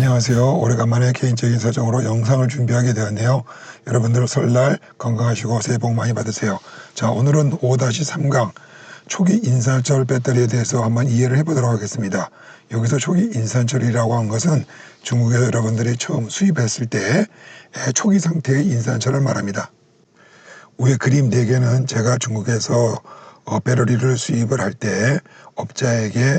안녕하세요. 오래간만에 개인적인 사정으로 영상을 준비하게 되었네요. 여러분들 설날 건강하시고 새해 복 많이 받으세요. 자, 오늘은 5-3강 초기 인산철 배터리에 대해서 한번 이해를 해보도록 하겠습니다. 여기서 초기 인산철이라고 하는 것은 중국에서 여러분들이 처음 수입했을 때 초기 상태의 인산철을 말합니다. 위에 그림 4개는 제가 중국에서 배터리를 수입을 할 때 업자에게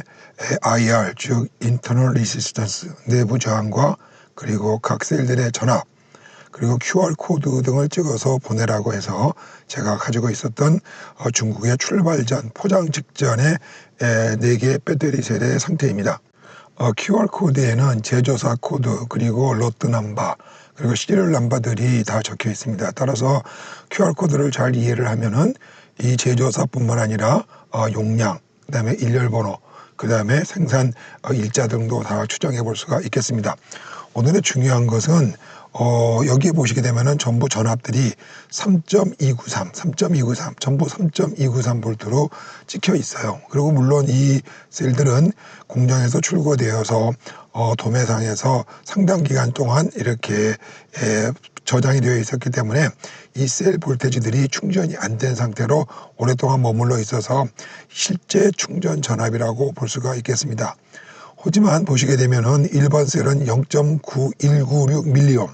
IR, 즉 Internal Resistance, 내부 저항과 그리고 각 셀들의 전압, 그리고 QR코드 등을 찍어서 보내라고 해서 제가 가지고 있었던 중국의 출발 전, 포장 직전의 4개의 배터리 셀의 상태입니다. QR코드에는 제조사 코드, 그리고 로트 넘버, 그리고 시리얼 넘버들이 다 적혀 있습니다. 따라서 QR코드를 잘 이해를 하면은 이 제조사뿐만 아니라 용량, 그다음에 일렬번호, 그다음에 생산 일자 등도 다 추정해 볼 수가 있겠습니다. 오늘의 중요한 것은 여기에 보시게 되면은 전부 전압들이 3.293 전부 3.293V로 찍혀 있어요. 그리고 물론 이 셀들은 공장에서 출고되어서 도매상에서 상당 기간 동안 이렇게 저장이 되어 있었기 때문에 이 셀 볼테지들이 충전이 안 된 상태로 오랫동안 머물러 있어서 실제 충전 전압이라고 볼 수가 있겠습니다. 하지만 보시게 되면은 1번 셀은 0.9196 밀리옴,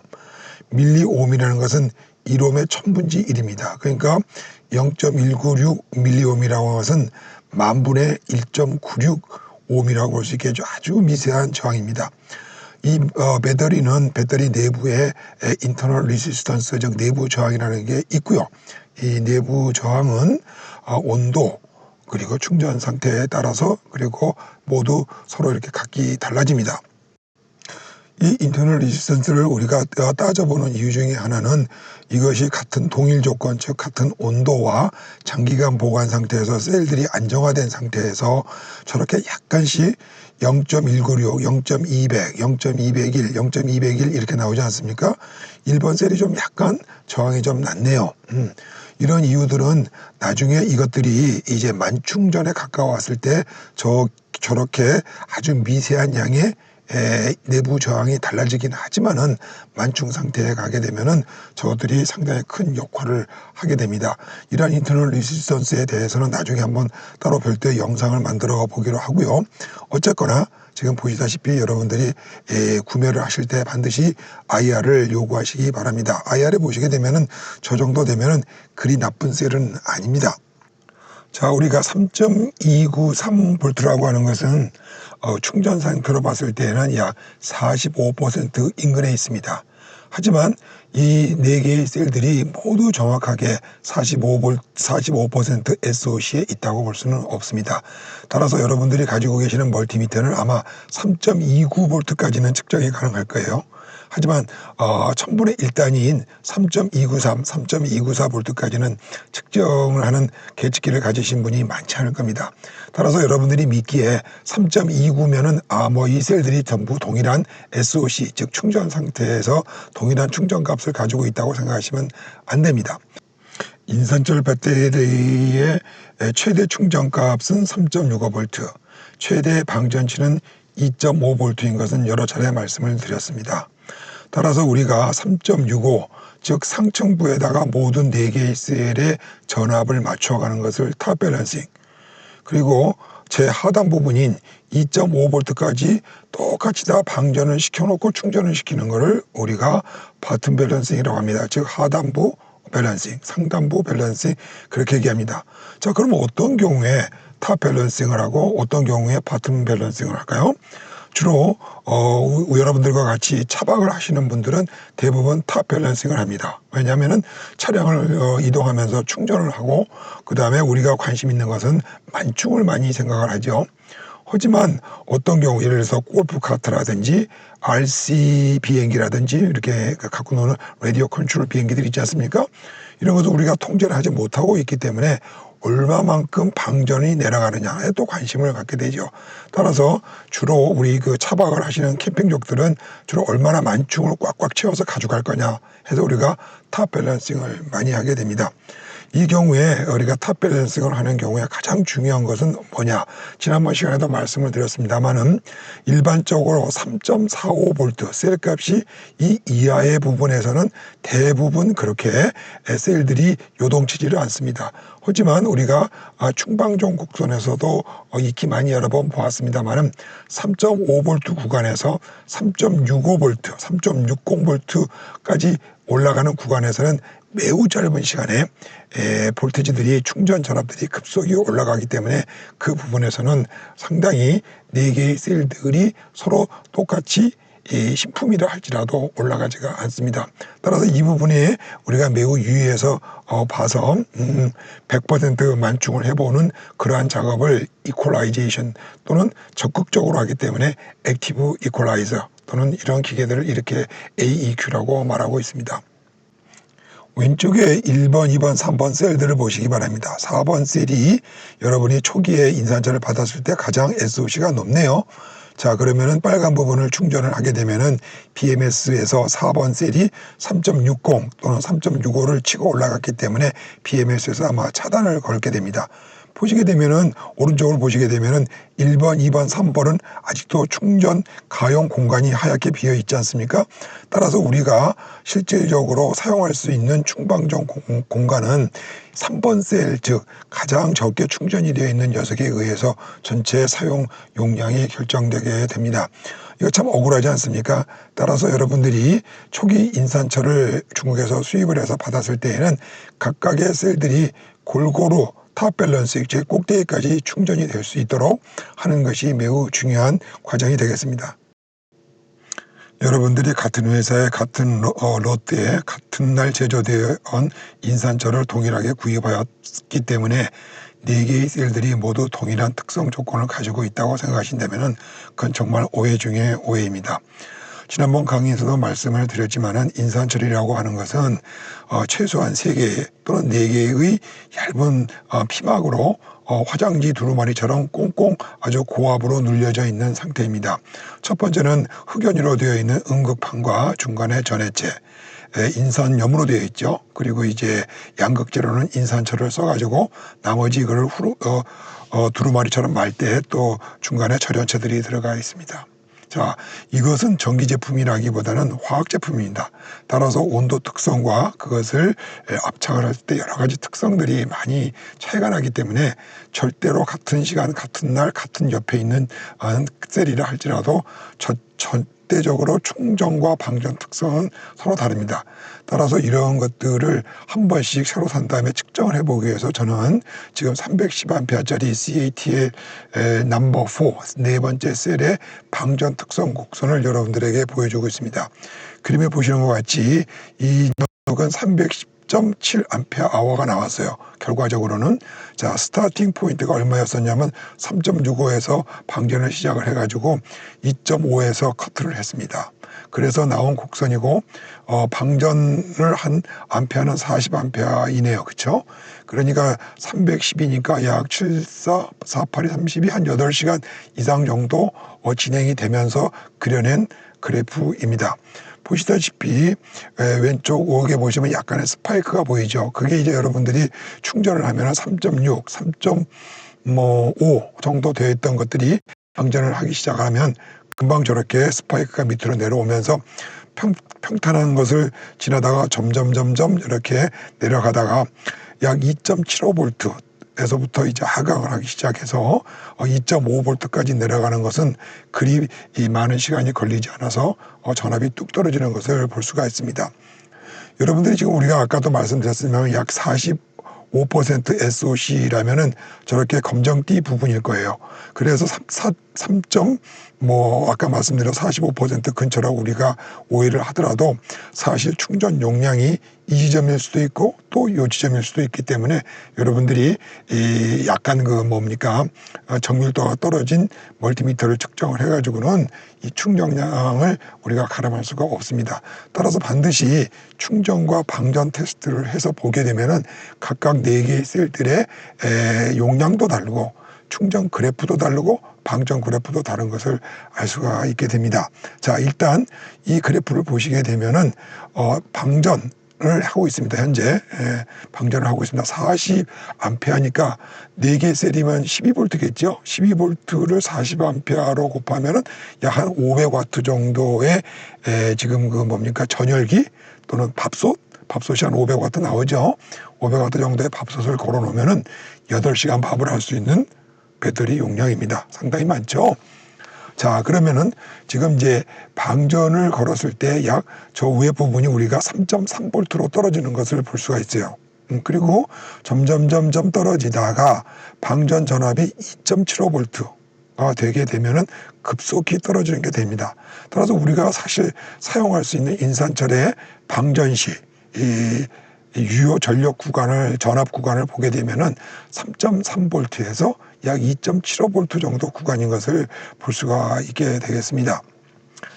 밀리옴이라는 것은 1옴의 1000분지 1입니다. 그러니까 0.196 밀리옴이라고 하는 것은 만분의 1.96옴이라고 볼 수 있겠죠. 아주 미세한 저항입니다. 이 배터리는 배터리 내부에 인터널 리시스턴스, 즉 내부 저항이라는 게 있고요. 이 내부 저항은 온도, 그리고 충전 상태에 따라서 그리고 모두 서로 이렇게 각기 달라집니다. 이 인터널 리시스턴스를 우리가 따져보는 이유 중에 하나는 이것이 같은 동일 조건, 즉 같은 온도와 장기간 보관 상태에서 셀들이 안정화된 상태에서 저렇게 약간씩 0.196, 0.200, 0.201, 0.201 이렇게 나오지 않습니까? 1번 셀이 좀 약간 저항이 좀 낮네요. 이런 이유들은 나중에 이것들이 이제 만충전에 가까웠을 때 저렇게 아주 미세한 양의 내부 저항이 달라지긴 하지만은 만충 상태에 가게 되면은 저들이 상당히 큰 역할을 하게 됩니다. 이러한 인터널 리시스턴스에 대해서는 나중에 한번 따로 별도의 영상을 만들어 보기로 하고요. 어쨌거나 지금 보시다시피 여러분들이 구매를 하실 때 반드시 IR을 요구하시기 바랍니다. IR에 보시게 되면은 저 정도 되면은 그리 나쁜 셀은 아닙니다. 자, 우리가 3.293V라고 하는 것은 충전 상태로 봤을 때는 약 45% 인근에 있습니다. 하지만 이 4개의 셀들이 모두 정확하게 45% SOC에 있다고 볼 수는 없습니다. 따라서 여러분들이 가지고 계시는 멀티미터는 아마 3.29V까지는 측정이 가능할 거예요. 하지만 1000분의 1단위인 3.293, 3.294V까지는 측정을 하는 계측기를 가지신 분이 많지 않을 겁니다. 따라서 여러분들이 믿기에 3.29면은 이 셀들이 전부 동일한 SOC, 즉 충전 상태에서 동일한 충전 값을 가지고 있다고 생각하시면 안 됩니다. 인산철 배터리의 최대 충전 값은 3.65V, 최대 방전치는 2.5V인 것은 여러 차례 말씀을 드렸습니다. 따라서 우리가 3.65, 즉 상층부에다가 모든 4개의 셀의 전압을 맞춰가는 것을 탑 밸런싱, 그리고 제 하단 부분인 2.5V까지 똑같이 다 방전을 시켜놓고 충전을 시키는 것을 우리가 바텀 밸런싱이라고 합니다. 즉 하단부 밸런싱, 상단부 밸런싱, 그렇게 얘기합니다. 자, 그럼 어떤 경우에 탑 밸런싱을 하고 어떤 경우에 바텀 밸런싱을 할까요? 주로 여러분들과 같이 차박을 하시는 분들은 대부분 탑 밸런싱을 합니다. 왜냐하면 차량을 이동하면서 충전을 하고 그 다음에 우리가 관심 있는 것은 만충을 많이 생각을 하죠. 하지만 어떤 경우 예를 들어서 골프카트라든지 RC 비행기라든지 이렇게 갖고 노는 라디오 컨트롤 비행기들 있지 않습니까? 이런 것도 우리가 통제를 하지 못하고 있기 때문에 얼마만큼 방전이 내려가느냐에 또 관심을 갖게 되죠. 따라서 주로 우리 차박을 하시는 캠핑족들은 주로 얼마나 만충을 꽉꽉 채워서 가져갈 거냐 해서 우리가 탑 밸런싱을 많이 하게 됩니다. 이 경우에 우리가 탑 밸런싱을 하는 경우에 가장 중요한 것은 뭐냐? 지난번 시간에도 말씀을 드렸습니다만은 일반적으로 3.45V 셀 값이 이 이하의 부분에서는 대부분 그렇게 셀들이 요동치지를 않습니다. 하지만 우리가 충방종 곡선에서도 익히 많이 여러 번 보았습니다만은 3.5V 구간에서 3.65V, 3.60V까지 올라가는 구간에서는 매우 짧은 시간에 볼테지들이 충전 전압들이 급속히 올라가기 때문에 그 부분에서는 상당히 4개의 셀들이 서로 똑같이 신품이라 할지라도 올라가지가 않습니다. 따라서 이 부분에 우리가 매우 유의해서 봐서 100% 만충을 해보는 그러한 작업을 이퀄라이제이션 또는 적극적으로 하기 때문에 액티브 이퀄라이저 또는 이런 기계들을 이렇게 AEQ라고 말하고 있습니다. 왼쪽에 1번, 2번, 3번 셀들을 보시기 바랍니다. 4번 셀이 여러분이 초기에 인산철을 받았을 때 가장 SOC가 높네요. 자, 그러면은 빨간 부분을 충전을 하게 되면은 BMS에서 4번 셀이 3.60 또는 3.65를 치고 올라갔기 때문에 BMS에서 아마 차단을 걸게 됩니다. 보시게 되면은 오른쪽을 보시게 되면은 1번, 2번, 3번은 아직도 충전 가용 공간이 하얗게 비어 있지 않습니까? 따라서 우리가 실질적으로 사용할 수 있는 충방전 공간은 3번 셀, 즉 가장 적게 충전이 되어 있는 녀석에 의해서 전체 사용 용량이 결정되게 됩니다. 이거 참 억울하지 않습니까? 따라서 여러분들이 초기 인산철을 중국에서 수입을 해서 받았을 때에는 각각의 셀들이 골고루 탑 밸런스, 제 꼭대기까지 충전이 될 수 있도록 하는 것이 매우 중요한 과정이 되겠습니다. 여러분들이 같은 회사에 같은 롯데에 같은 날 제조되어 온 인산철을 동일하게 구입하였기 때문에 4개의 셀들이 모두 동일한 특성 조건을 가지고 있다고 생각하신다면 그건 정말 오해 중에 오해입니다. 지난번 강의에서도 말씀을 드렸지만은 인산철이라고 하는 것은 최소한 3개 또는 4개의 얇은 피막으로 화장지 두루마리처럼 꽁꽁 아주 고압으로 눌려져 있는 상태입니다. 첫 번째는 흑연유로 되어 있는 음극판과 중간에 전해체, 인산염으로 되어 있죠. 그리고 이제 양극재로는 인산철을 써가지고 나머지 이걸 두루마리처럼 말 때 또 중간에 절연체들이 들어가 있습니다. 자, 이것은 전기 제품이라기보다는 화학 제품입니다. 따라서 온도 특성과 그것을 압착을 할 때 여러 가지 특성들이 많이 차이가 나기 때문에 절대로 같은 시간, 같은 날, 같은 옆에 있는 셀이라 할지라도 절대적으로 충전과 방전 특성은 서로 다릅니다. 따라서 이런 것들을 한 번씩 새로 산 다음에 측정을 해보기 위해서 저는 지금 310A짜리 CATL 넘버 4 네 번째 셀의 방전 특성 곡선을 여러분들에게 보여주고 있습니다. 그림에 보시는 것 같이 이 녀석은 310.7A가 나왔어요. 결과적으로는 자, 스타팅 포인트가 얼마였었냐면 3.65에서 방전을 시작을 해가지고 2.5에서 커트를 했습니다. 그래서 나온 곡선이고 방전을 한 암페어는 40A이네요. 그렇죠? 그러니까 310이니까 약 7, 4, 4, 8이 30이 한 8시간 이상 정도 진행이 되면서 그려낸 그래프입니다. 보시다시피 왼쪽 우측에 보시면 약간의 스파이크가 보이죠. 그게 이제 여러분들이 충전을 하면 3.6, 3.5 정도 되어 있던 것들이 방전을 하기 시작하면 금방 저렇게 스파이크가 밑으로 내려오면서 평탄한 것을 지나다가 점점 이렇게 내려가다가 약 2.75V 에서부터 이제 하강을 하기 시작해서 2.5V까지 내려가는 것은 그리 많은 시간이 걸리지 않아서 전압이 뚝 떨어지는 것을 볼 수가 있습니다. 여러분들이 지금 우리가 아까도 말씀드렸지만 약 45% SOC라면은 저렇게 검정띠 부분일 거예요. 그래서 3점 아까 말씀드린 45% 근처라고 우리가 오해를 하더라도 사실 충전 용량이 이 지점일 수도 있고 또 이 지점일 수도 있기 때문에 여러분들이 약간 정밀도가 떨어진 멀티미터를 측정을 해가지고는 이 충전량을 우리가 가늠할 수가 없습니다. 따라서 반드시 충전과 방전 테스트를 해서 보게 되면은 각각 4개의 셀들의 용량도 다르고 충전 그래프도 다르고 방전 그래프도 다른 것을 알 수가 있게 됩니다. 자, 일단 이 그래프를 보시게 되면은 방전 하고 있습니다. 현재 방전을 하고 있습니다. 40A니까 4개 셀이면 12V겠죠. 12V를 40A로 곱하면은 약 한 500W 정도의 지금 그 뭡니까 전열기 또는 밥솥이 한 500W 나오죠. 500W 정도의 밥솥을 걸어 놓으면은 8시간 밥을 할 수 있는 배터리 용량입니다. 상당히 많죠. 자, 그러면은 지금 이제 방전을 걸었을 때 약 저 위에 부분이 우리가 3.3V로 떨어지는 것을 볼 수가 있어요. 그리고 점점 떨어지다가 방전 전압이 2.75V가 되게 되면은 급속히 떨어지는 게 됩니다. 따라서 우리가 사실 사용할 수 있는 인산철의 방전 시 이 유효 전력 구간을 전압 구간을 보게 되면은 3.3V에서 약 2.75V 정도 구간인 것을 볼 수가 있게 되겠습니다.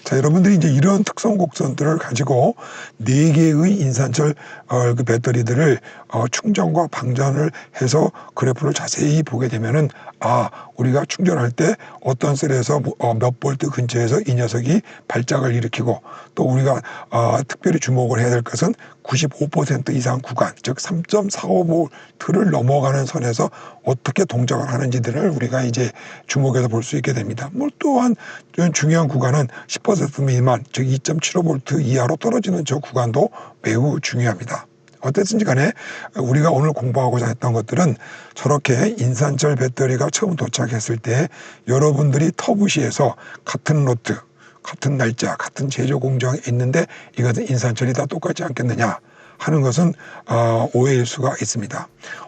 자, 여러분들이 이제 이런 특성 곡선들을 가지고 4개의 인산철 그 배터리들을 충전과 방전을 해서 그래프를 자세히 보게 되면은 우리가 충전할 때 어떤 셀에서 몇 볼트 근처에서 이 녀석이 발작을 일으키고 또 우리가 특별히 주목을 해야 될 것은 95% 이상 구간, 즉 3.45V를 넘어가는 선에서 어떻게 동작을 하는지들을 우리가 이제 주목해서 볼 수 있게 됩니다. 또한 중요한 구간은 10% 미만, 즉 2.75V 이하로 떨어지는 저 구간도 매우 중요합니다. 어쨌든지 간에 우리가 오늘 공부하고자 했던 것들은 저렇게 인산철 배터리가 처음 도착했을 때 여러분들이 터부시에서 같은 로트, 같은 날짜, 같은 제조 공정에 있는데 이것은 인산철이 다 똑같지 않겠느냐 하는 것은 오해일 수가 있습니다.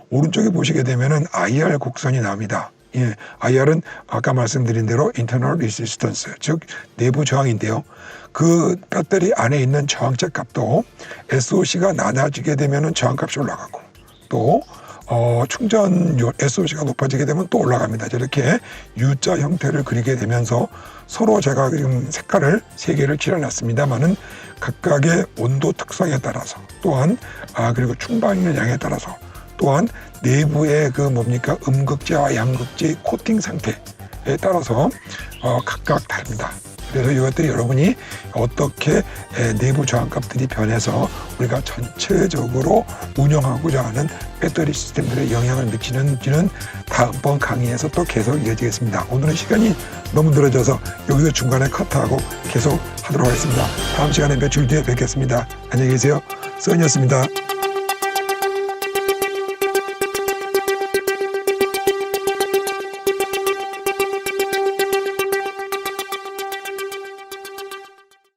오른쪽에 보시게 되면은 IR 곡선이 나옵니다. 예, IR은 아까 말씀드린 대로 internal resistance, 즉 내부 저항인데요. 그 배터리 안에 있는 저항체 값도 SOC가 낮아지게 되면은 저항값이 올라가고 또 충전율 SOC가 높아지게 되면 또 올라갑니다. 이렇게 U자 형태를 그리게 되면서 서로 제가 지금 색깔을 3개를 칠해놨습니다만은 각각의 온도 특성에 따라서 또한 그리고 충방열량에 따라서 또한 내부의 그 뭡니까 음극재와 양극재 코팅 상태에 따라서 각각 다릅니다. 그래서 이것들이 여러분이 어떻게 내부 저항값들이 변해서 우리가 전체적으로 운영하고자 하는 배터리 시스템들에 영향을 미치는지는 다음번 강의에서 또 계속 이어지겠습니다. 오늘은 시간이 너무 늘어져서 여기서 중간에 커트하고 계속 하도록 하겠습니다. 다음 시간에 며칠 뒤에 뵙겠습니다. 안녕히 계세요. 써니였습니다.